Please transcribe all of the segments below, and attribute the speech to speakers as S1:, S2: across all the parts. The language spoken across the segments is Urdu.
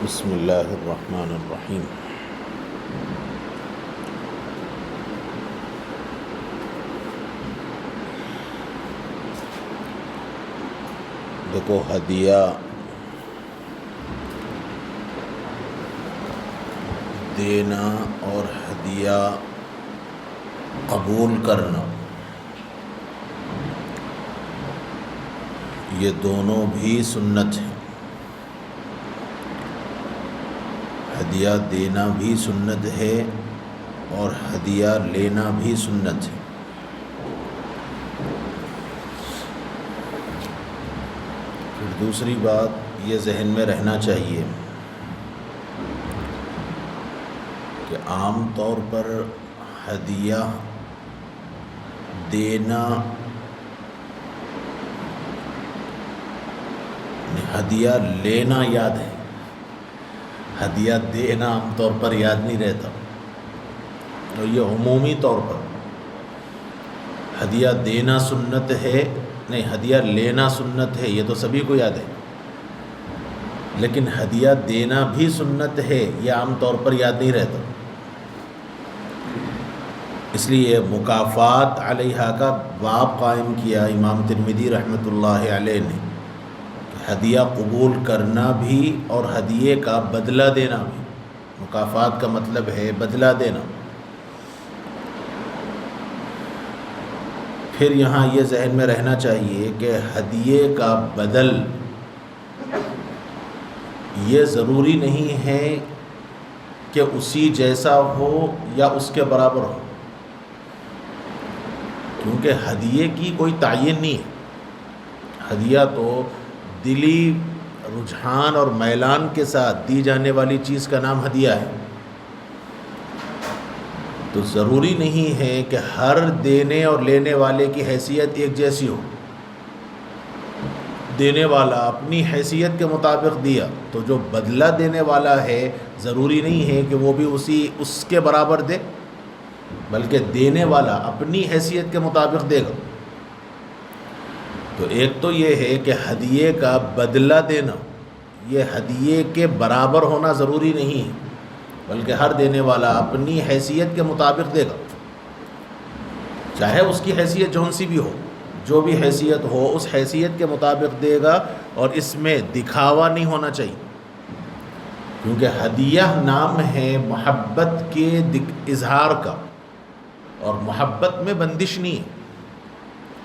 S1: بسم اللہ الرحمن الرحیم۔ دیکھو، ہدیہ دینا اور ہدیہ قبول کرنا، یہ دونوں بھی سنت ہیں۔ ہدیہ دینا بھی سنت ہے اور ہدیہ لینا بھی سنت ہے۔ پھر دوسری بات یہ ذہن میں رہنا چاہیے کہ عام طور پر ہدیہ دینا، ہدیہ لینا یاد ہے، ہدیہ دینا عام طور پر یاد نہیں رہتا۔ تو یہ عمومی طور پر ہدیہ دینا سنت ہے، نہیں ہدیہ لینا سنت ہے، یہ تو سبھی کو یاد ہے، لیکن ہدیہ دینا بھی سنت ہے یہ عام طور پر یاد نہیں رہتا۔ اس لیے مکافات علیہا کا باب قائم کیا امام ترمذی رحمۃ اللہ علیہ نے، ہدیہ قبول کرنا بھی اور ہدیے کا بدلہ دینا بھی۔ مکافات کا مطلب ہے بدلہ دینا۔ پھر یہاں یہ ذہن میں رہنا چاہیے کہ ہدیے کا بدل یہ ضروری نہیں ہے کہ اسی جیسا ہو یا اس کے برابر ہو، کیونکہ ہدیے کی کوئی تعین نہیں ہے۔ ہدیہ تو دلی رجحان اور میلان کے ساتھ دی جانے والی چیز کا نام ہدیہ ہے۔ تو ضروری نہیں ہے کہ ہر دینے اور لینے والے کی حیثیت ایک جیسی ہو۔ دینے والا اپنی حیثیت کے مطابق دیا تو جو بدلہ دینے والا ہے ضروری نہیں ہے کہ وہ بھی اس کے برابر دے، بلکہ دینے والا اپنی حیثیت کے مطابق دے گا۔ تو ایک تو یہ ہے کہ ہدیے کا بدلہ دینا یہ ہدیے کے برابر ہونا ضروری نہیں ہے، بلکہ ہر دینے والا اپنی حیثیت کے مطابق دے گا، چاہے اس کی حیثیت جون سی بھی ہو، جو بھی حیثیت ہو اس حیثیت کے مطابق دے گا، اور اس میں دکھاوا نہیں ہونا چاہیے، کیونکہ ہدیہ نام ہے محبت کے اظہار کا، اور محبت میں بندش نہیں ہے،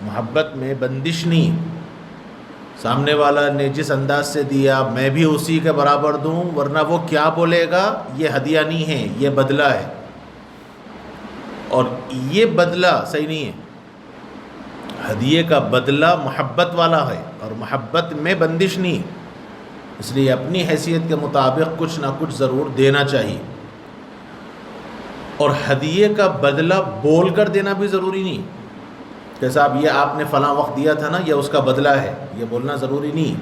S1: محبت میں بندش نہیں ہے۔ سامنے والا نے جس انداز سے دیا میں بھی اسی کے برابر دوں، ورنہ وہ کیا بولے گا یہ ہدیہ نہیں ہے، یہ بدلہ ہے، اور یہ بدلہ صحیح نہیں ہے۔ ہدیے کا بدلہ محبت والا ہے اور محبت میں بندش نہیں ہے، اس لیے اپنی حیثیت کے مطابق کچھ نہ کچھ ضرور دینا چاہیے۔ اور ہدیے کا بدلہ بول کر دینا بھی ضروری نہیں، کہ صاحب یہ آپ نے فلاں وقت دیا تھا نا، یہ اس کا بدلہ ہے، یہ بولنا ضروری نہیں۔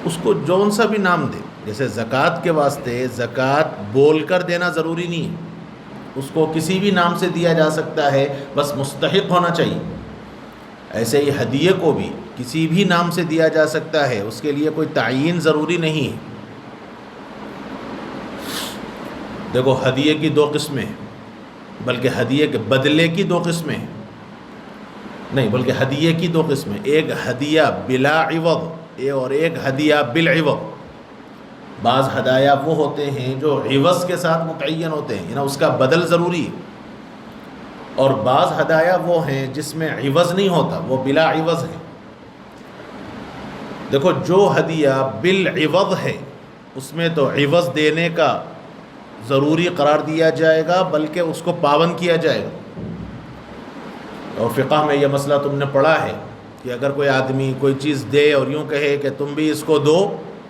S1: اس کو جون سا بھی نام دے، جیسے زکوٰۃ کے واسطے زکوٰۃ بول کر دینا ضروری نہیں، اس کو کسی بھی نام سے دیا جا سکتا ہے، بس مستحق ہونا چاہیے۔ ایسے ہی ہدیے کو بھی کسی بھی نام سے دیا جا سکتا ہے، اس کے لیے کوئی تعین ضروری نہیں ہے۔ دیکھو، ہدیے کی دو قسمیں ہیں، بلکہ ہدیے کے بدلے کی دو قسمیں ہیں، نہیں بلکہ ہدیے کی دو قسمیں، ایک ہدیہ بلا عوض اور ایک ہدیہ بالعوض۔ بعض ہدایہ وہ ہوتے ہیں جو عوض کے ساتھ متعین ہوتے ہیں، یعنی اس کا بدل ضروری ہے، اور بعض ہدایہ وہ ہیں جس میں عوض نہیں ہوتا، وہ بلا عوض ہے۔ دیکھو، جو ہدیہ بالعوض ہے اس میں تو عوض دینے کا ضروری قرار دیا جائے گا، بلکہ اس کو پابند کیا جائے گا۔ اور فقہ میں یہ مسئلہ تم نے پڑھا ہے کہ اگر کوئی آدمی کوئی چیز دے اور یوں کہے کہ تم بھی اس کو دو،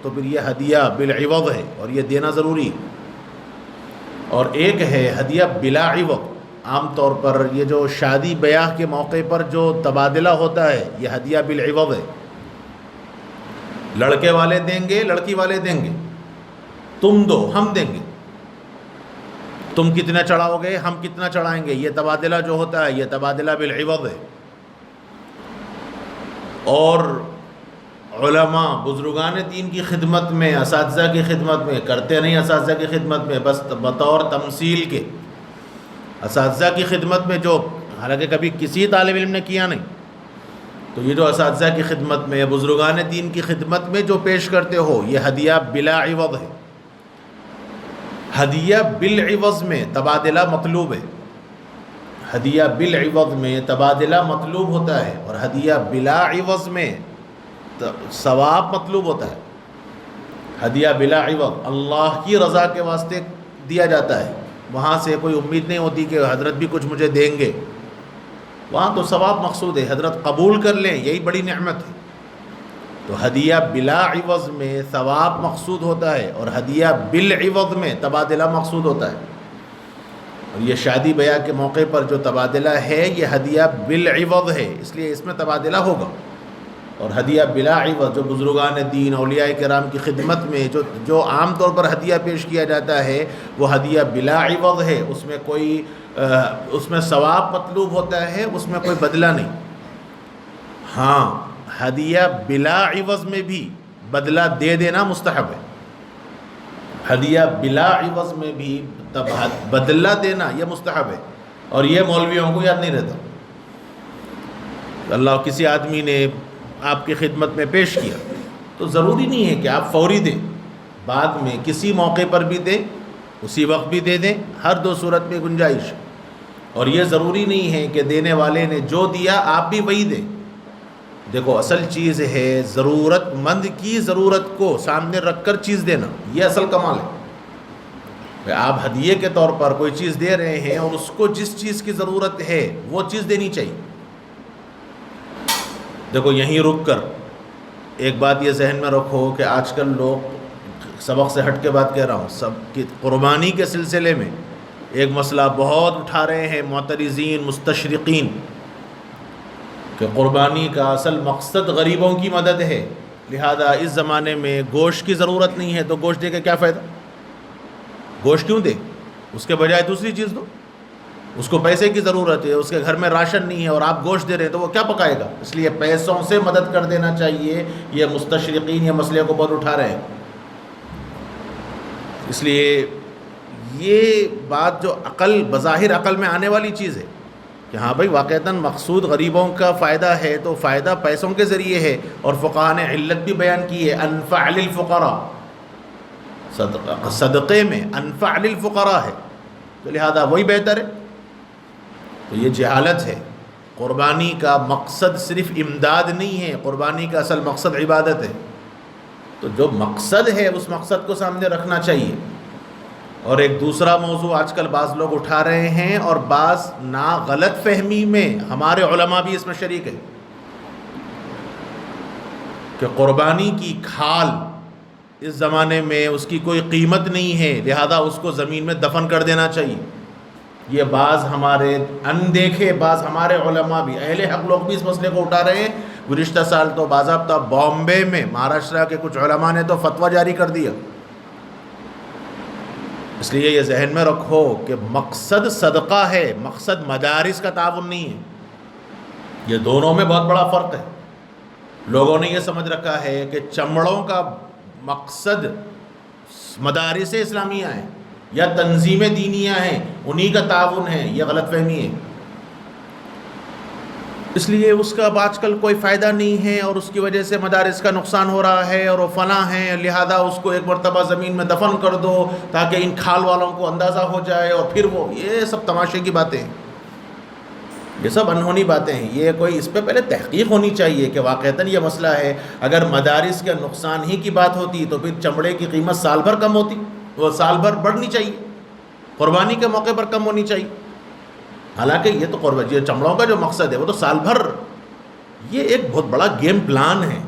S1: تو پھر یہ ہدیہ بالعوض ہے اور یہ دینا ضروری ہے۔ اور ایک ہے ہدیہ بلا عوض، عام طور پر یہ جو شادی بیاہ کے موقع پر جو تبادلہ ہوتا ہے یہ ہدیہ بالعوض ہے۔ لڑکے والے دیں گے، لڑکی والے دیں گے، تم دو ہم دیں گے، تم کتنا چڑھاؤ گے ہم کتنا چڑھائیں گے، یہ تبادلہ جو ہوتا ہے یہ تبادلہ بالعوض ہے۔ اور علماء بزرگان دین کی خدمت میں، اساتذہ کی خدمت میں کرتے نہیں، اساتذہ کی خدمت میں بس بطور تمثیل کے، اساتذہ کی خدمت میں جو حالانکہ کبھی کسی طالب علم نے کیا نہیں، تو یہ جو اساتذہ کی خدمت میں، بزرگان دین کی خدمت میں جو پیش کرتے ہو، یہ ہدیہ بلا عوض ہے۔ ہدیہ بالعوض میں تبادلہ مطلوب ہے، ہدیہ بالعوض میں تبادلہ مطلوب ہوتا ہے، اور ہدیہ بلا عوض میں ثواب مطلوب ہوتا ہے۔ ہدیہ بلا عوض اللہ کی رضا کے واسطے دیا جاتا ہے، وہاں سے کوئی امید نہیں ہوتی کہ حضرت بھی کچھ مجھے دیں گے، وہاں تو ثواب مقصود ہے، حضرت قبول کر لیں، یہی بڑی نعمت ہے۔ تو ہدیہ بلا عوض میں ثواب مقصود ہوتا ہے، اور ہدیہ بالعوض میں تبادلہ مقصود ہوتا ہے۔ اور یہ شادی بیاہ کے موقع پر جو تبادلہ ہے یہ ہدیہ بالعوض ہے، اس لیے اس میں تبادلہ ہوگا۔ اور ہدیہ بلا عوض جو بزرگان دین اولیاء کرام کی خدمت میں جو عام طور پر ہدیہ پیش کیا جاتا ہے وہ ہدیہ بلا عوض ہے، اس میں ثواب مطلوب ہوتا ہے، اس میں کوئی بدلہ نہیں۔ ہاں ہدیہ بلا عوض میں بھی بدلہ دے دینا مستحب ہے، ہدیہ بلا عوض میں بھی بدلہ دینا یہ مستحب ہے، اور یہ مولویوں کو یاد نہیں رہتا۔ اللہ کسی آدمی نے آپ کی خدمت میں پیش کیا تو ضروری نہیں ہے کہ آپ فوری دیں، بعد میں کسی موقع پر بھی دیں، اسی وقت بھی دے دیں، ہر دو صورت میں گنجائش۔ اور یہ ضروری نہیں ہے کہ دینے والے نے جو دیا آپ بھی وہی دیں۔ دیکھو اصل چیز ہے ضرورت مند کی ضرورت کو سامنے رکھ کر چیز دینا، یہ اصل کمال ہے۔ کہ آپ ہدیے کے طور پر کوئی چیز دے رہے ہیں اور اس کو جس چیز کی ضرورت ہے وہ چیز دینی چاہیے۔ دیکھو یہیں رک کر ایک بات یہ ذہن میں رکھو کہ آج کل لوگ، سبق سے ہٹ کے بات کہہ رہا ہوں، سب کی قربانی کے سلسلے میں ایک مسئلہ بہت اٹھا رہے ہیں معترضین مستشرقین کہ قربانی کا اصل مقصد غریبوں کی مدد ہے، لہذا اس زمانے میں گوشت کی ضرورت نہیں ہے تو گوشت دے کے کیا فائدہ، گوشت کیوں دے، اس کے بجائے دوسری چیز دو۔ اس کو پیسے کی ضرورت ہے، اس کے گھر میں راشن نہیں ہے اور آپ گوشت دے رہے ہیں تو وہ کیا پکائے گا، اس لیے پیسوں سے مدد کر دینا چاہیے۔ یہ مستشرقین یہ مسئلے کو بہت اٹھا رہے ہیں، اس لیے یہ بات جو عقل بظاہر عقل میں آنے والی چیز ہے کہ ہاں بھائی واقعتاً مقصود غریبوں کا فائدہ ہے تو فائدہ پیسوں کے ذریعے ہے، اور فقہاء نے علت بھی بیان کی ہے، انفع للفقراء، صدقے میں انفع للفقراء ہے، تو لہذا وہی بہتر ہے۔ تو یہ جہالت ہے، قربانی کا مقصد صرف امداد نہیں ہے، قربانی کا اصل مقصد عبادت ہے۔ تو جو مقصد ہے اس مقصد کو سامنے رکھنا چاہیے۔ اور ایک دوسرا موضوع آج کل بعض لوگ اٹھا رہے ہیں، اور بعض غلط فہمی میں ہمارے علماء بھی اس میں شریک ہیں، کہ قربانی کی کھال اس زمانے میں اس کی کوئی قیمت نہیں ہے، لہذا اس کو زمین میں دفن کر دینا چاہیے۔ یہ بعض ہمارے اندیکھے بعض ہمارے علماء بھی، اہل حق لوگ بھی اس مسئلے کو اٹھا رہے ہیں۔ گزشتہ سال تو باضابطہ بامبے میں مہاراشٹر کے کچھ علماء نے تو فتویٰ جاری کر دیا۔ اس لیے یہ ذہن میں رکھو کہ مقصد صدقہ ہے، مقصد مدارس کا تعاون نہیں ہے، یہ دونوں میں بہت بڑا فرق ہے۔ لوگوں نے یہ سمجھ رکھا ہے کہ چمڑوں کا مقصد مدارس اسلامیہ ہیں یا تنظیمیں دینیہ ہیں، انہی کا تعاون ہے، یہ غلط فہمی ہے۔ اس لیے اس کا اب آج کل کوئی فائدہ نہیں ہے، اور اس کی وجہ سے مدارس کا نقصان ہو رہا ہے اور وہ فنا ہے، لہذا اس کو ایک مرتبہ زمین میں دفن کر دو تاکہ ان کھال والوں کو اندازہ ہو جائے، اور پھر وہ یہ سب تماشے کی باتیں ہیں، یہ سب انہونی باتیں ہیں۔ یہ کوئی اس پہ پہلے تحقیق ہونی چاہیے کہ واقعتاً یہ مسئلہ ہے۔ اگر مدارس کے نقصان ہی کی بات ہوتی تو پھر چمڑے کی قیمت سال بھر کم ہوتی، وہ سال بھر بڑھنی چاہیے، قربانی کے موقع پر کم ہونی چاہیے۔ حالانکہ یہ تو یہ چمڑوں کا جو مقصد ہے وہ تو سال بھر، یہ ایک بہت بڑا گیم پلان ہے۔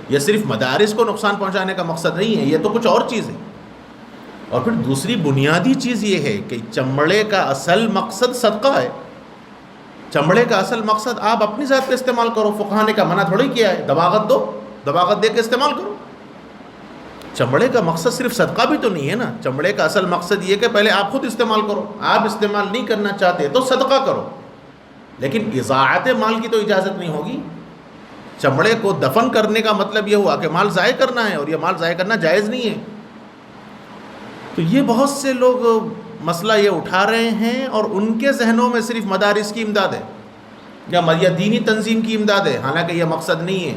S1: یہ صرف مدارس کو نقصان پہنچانے کا مقصد نہیں ہے، یہ تو کچھ اور چیز ہے۔ اور پھر دوسری بنیادی چیز یہ ہے کہ چمڑے کا اصل مقصد صدقہ ہے۔ چمڑے کا اصل مقصد آپ اپنی ذات پہ استعمال کرو، فقہاء نے کا منع تھوڑی کیا ہے، دباغت دو، دباغت دے کے استعمال کرو۔ چمڑے کا مقصد صرف صدقہ بھی تو نہیں ہے نا، چمڑے کا اصل مقصد یہ کہ پہلے آپ خود استعمال کرو، آپ استعمال نہیں کرنا چاہتے تو صدقہ کرو، لیکن اضاعت مال کی تو اجازت نہیں ہوگی۔ چمڑے کو دفن کرنے کا مطلب یہ ہوا کہ مال ضائع کرنا ہے، اور یہ مال ضائع کرنا جائز نہیں ہے۔ تو یہ بہت سے لوگ مسئلہ یہ اٹھا رہے ہیں، اور ان کے ذہنوں میں صرف مدارس کی امداد ہے یا دینی تنظیم کی امداد ہے، حالانکہ یہ مقصد نہیں ہے۔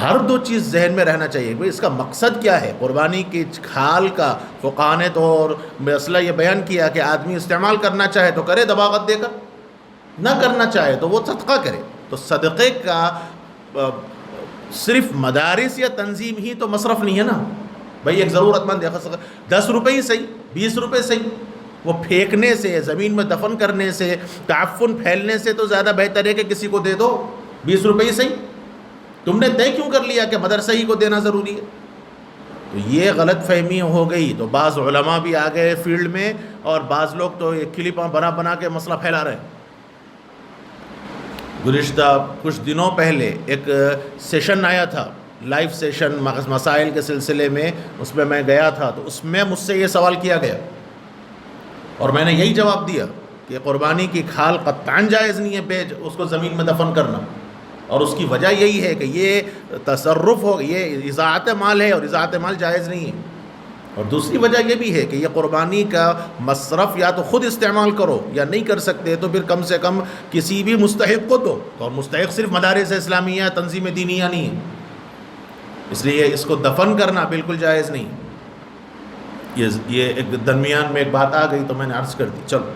S1: ہر دو چیز ذہن میں رہنا چاہیے کہ اس کا مقصد کیا ہے۔ قربانی کی کھال کا فقہاء نے تو مسئلہ یہ بیان کیا کہ آدمی استعمال کرنا چاہے تو کرے دباغت دے کر، نہ کرنا چاہے تو وہ صدقہ کرے۔ تو صدقے کا صرف مدارس یا تنظیم ہی تو مصرف نہیں ہے نا بھائی، ایک ضرورت مند 10 روپے ہی صحیح، 20 روپے صحیح، وہ پھینکنے سے، زمین میں دفن کرنے سے، تعفن پھیلنے سے تو زیادہ بہتر ہے کہ کسی کو دے دو 20 روپے ہی صحیح۔ تم نے طے کیوں کر لیا کہ مدرسہ ہی کو دینا ضروری ہے؟ تو یہ غلط فہمی ہو گئی، تو بعض علماء بھی آ گئے فیلڈ میں، اور بعض لوگ تو یہ کلپ بنا کے مسئلہ پھیلا رہے ہیں۔ گزشتہ کچھ دنوں پہلے ایک سیشن آیا تھا، لائیو سیشن مسائل کے سلسلے میں، اس میں میں گیا تھا، تو اس میں مجھ سے یہ سوال کیا گیا اور میں نے یہی جواب دیا کہ قربانی کی کھال قطعاً جائز نہیں ہے اس کو زمین میں دفن کرنا، اور اس کی وجہ یہی ہے کہ یہ تصرف ہو، یہ اضاعت مال ہے، اور اضاعت مال جائز نہیں ہے۔ اور دوسری وجہ یہ بھی ہے کہ یہ قربانی کا مصرف یا تو خود استعمال کرو، یا نہیں کر سکتے تو پھر کم سے کم کسی بھی مستحق کو دو، اور مستحق صرف مدارس اسلامیہ تنظیم دینیہ نہیں ہے، اس لیے اس کو دفن کرنا بالکل جائز نہیں۔ یہ ایک درمیان میں ایک بات آ گئی تو میں نے عرض کر دی۔ چلو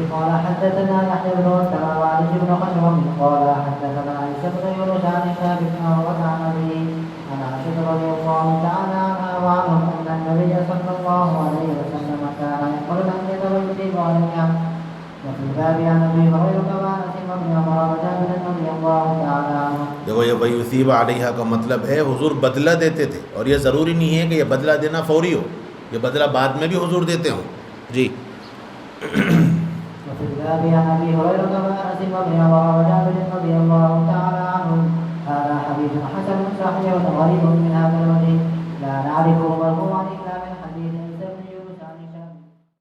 S2: قال حدثنا يحيى بن وارث بن خشرم قال حدثنا عيسى بن يونس عن ثابت عن ابي عن عائشة رضي الله تعالى عنها وعنهم ان النبي صلى الله عليه وسلم كان يقول الأنبياء ويصيب عليها. وفي الباب عن ابي هريرة وانس بن عمر وجابر رضي الله تعالى عنهم.
S1: دیکھو یہ ویثیب علیہا کا مطلب ہے حضور بدلہ دیتے تھے، اور یہ ضروری نہیں ہے کہ یہ بدلہ دینا فوری ہو، یہ بدلہ بعد میں بھی حضور دیتے ہوں۔ جی
S2: وفي الباب عن ابي هريرة وانس بن عمر وجابر رضي الله تعالى عنهم. هذا حديث حسن صحيح غريب من هذا الوجه لا نعرفه مرفوعا